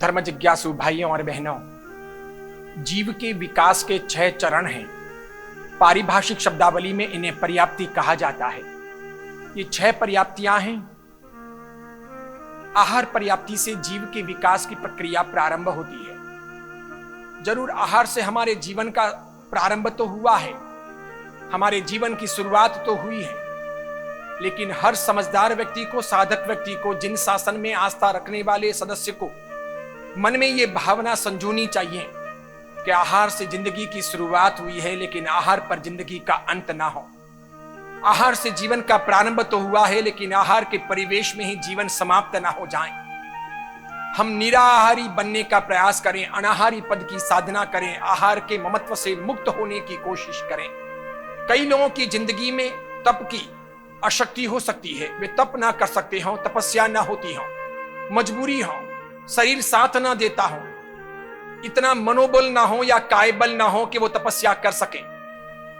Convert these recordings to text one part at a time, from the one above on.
धर्म जिज्ञासु भाइयों और बहनों, जीव के विकास के 6 चरण हैं। पारिभाषिक शब्दावली में इन्हें पर्याप्ति कहा जाता है। ये 6 पर्याप्तियां हैं। आहार पर्याप्ति से जीव के विकास की प्रक्रिया प्रारंभ होती है। जरूर आहार से हमारे जीवन का प्रारंभ तो हुआ है, हमारे जीवन की शुरुआत तो हुई है, लेकिन हर समझदार व्यक्ति को, साधक व्यक्ति को, जिन शासन में आस्था रखने वाले सदस्य को मन में ये भावना संजोनी चाहिए कि आहार से जिंदगी की शुरुआत हुई है, लेकिन आहार पर जिंदगी का अंत ना हो। आहार से जीवन का प्रारंभ तो हुआ है, लेकिन आहार के परिवेश में ही जीवन समाप्त ना हो जाए। हम निराहारी बनने का प्रयास करें, अनाहारी पद की साधना करें, आहार के ममत्व से मुक्त होने की कोशिश करें। कई लोगों की जिंदगी में तप की अशक्ति हो सकती है, वे तप ना कर सकते हो, तपस्या ना होती हो, मजबूरी हो, शरीर साथ ना देता हो, इतना मनोबल ना हो या कायबल ना हो कि वो तपस्या कर सके।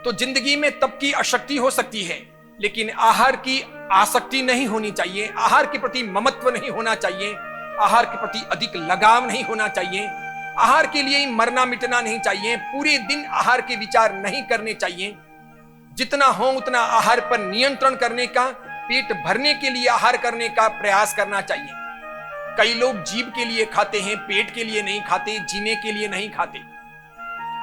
तो जिंदगी में तप की अशक्ति हो सकती है, लेकिन आहार की आसक्ति नहीं होनी चाहिए, आहार के प्रति ममत्व नहीं होना चाहिए, आहार के प्रति अधिक लगाव नहीं होना चाहिए, आहार के लिए ही मरना मिटना नहीं चाहिए, पूरे दिन आहार के विचार नहीं करने चाहिए। जितना हो उतना आहार पर नियंत्रण करने का, पेट भरने के लिए आहार करने का प्रयास करना चाहिए। कई लोग जीभ के लिए खाते हैं, पेट के लिए नहीं खाते, जीने के लिए नहीं खाते,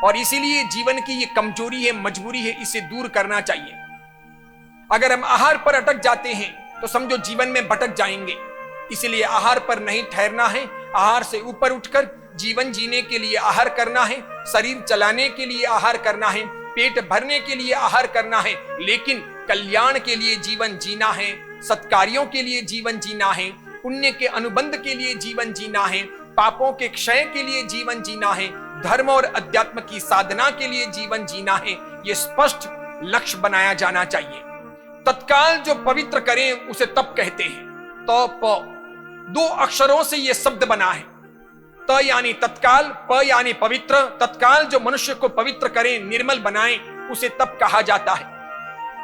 और इसीलिए जीवन की ये कमजोरी है, मजबूरी है, इसे दूर करना चाहिए। अगर हम आहार पर अटक जाते हैं तो समझो जीवन में भटक जाएंगे। इसलिए आहार पर नहीं ठहरना है, आहार से ऊपर उठकर जीवन जीने के लिए आहार करना है, शरीर चलाने के लिए आहार करना है, पेट भरने के लिए आहार करना है, लेकिन कल्याण के लिए जीवन जीना है, सत्कार्यों के लिए जीवन जीना है, पुण्य के अनुबंध के लिए जीवन जीना है, पापों के क्षय के लिए जीवन जीना है, धर्म और अध्यात्म की साधना के लिए जीवन जीना है। यह स्पष्ट लक्ष्य बनाया जाना चाहिए। तत्काल जो पवित्र करें उसे तप कहते हैं। तो प 2 अक्षरों से यह शब्द बना है। त यानी तत्काल, प यानी पवित्र। तत्काल जो मनुष्य को पवित्र करें, निर्मल बनाएं, उसे तप कहा जाता है।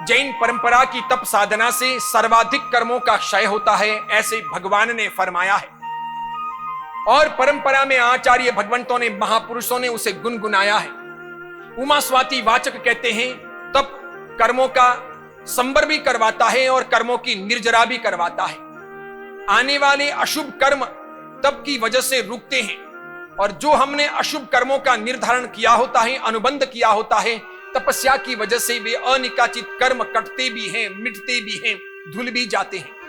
जैन परंपरा की तप साधना से सर्वाधिक कर्मों का क्षय होता है, ऐसे भगवान ने फरमाया है। और परंपरा में आचार्य भगवंतों ने, महापुरुषों ने उसे गुनगुनाया है। उमा स्वाति वाचक कहते हैं, तप कर्मों का संबर भी करवाता है और कर्मों की निर्जरा भी करवाता है। आने वाले अशुभ कर्म तप की वजह से रुकते हैं, और जो हमने अशुभ कर्मों का निर्धारण किया होता है, अनुबंध किया होता है, तपस्या की वजह से वे अनिकाचित कर्म कटते भी हैं, मिटते भी हैं, धुल भी जाते हैं।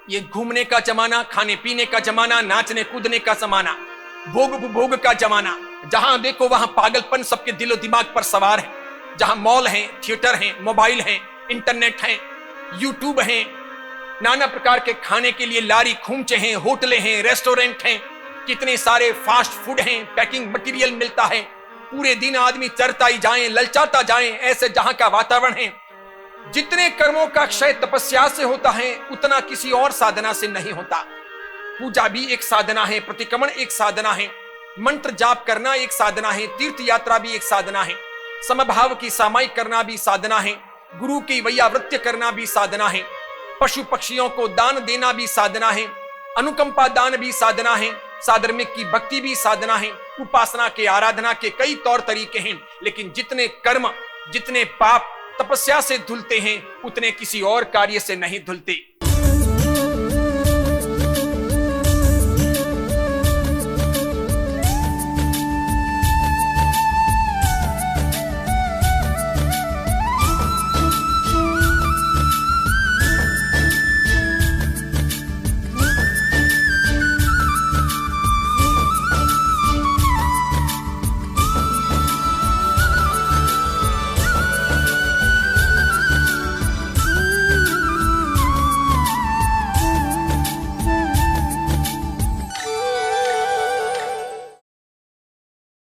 ये घूमने का जमाना, खाने पीने का जमाना, नाचने कूदने का जमाना, भोग उपभोग का जमाना, जहां देखो वहां पागलपन सबके दिलो दिमाग पर सवार है। जहां मॉल हैं, थिएटर हैं, मोबाइल हैं, इंटरनेट हैं, यूट्यूब हैं, नाना प्रकार के खाने के लिए लारी खूंचे हैं, होटलें हैं, रेस्टोरेंट हैं, कितने सारे फास्ट फूड हैं, पैकिंग मटेरियल मिलता है। पूरे दिन आदमी चरता ही जाए, ललचाता जाए, ऐसे जहां का वातावरण है। जितने कर्मों का क्षय तपस्या से होता है, उतना किसी और साधना से नहीं होता। पूजा भी एक साधना है, प्रतिक्रमण एक साधना है, मंत्र जाप करना एक साधना है, तीर्थ यात्रा भी एक साधना है, समभाव की सामायिक करना भी साधना है, गुरु की वैयावृत्य करना भी साधना है, पशु पक्षियों को दान देना भी साधना है, अनुकंपा दान भी साधना है, साधर्मिक की भक्ति भी साधना है, उपासना के, आराधना के कई तौर तरीके हैं। लेकिन जितने कर्म, जितने पाप तपस्या से धुलते हैं, उतने किसी और कार्य से नहीं धुलते।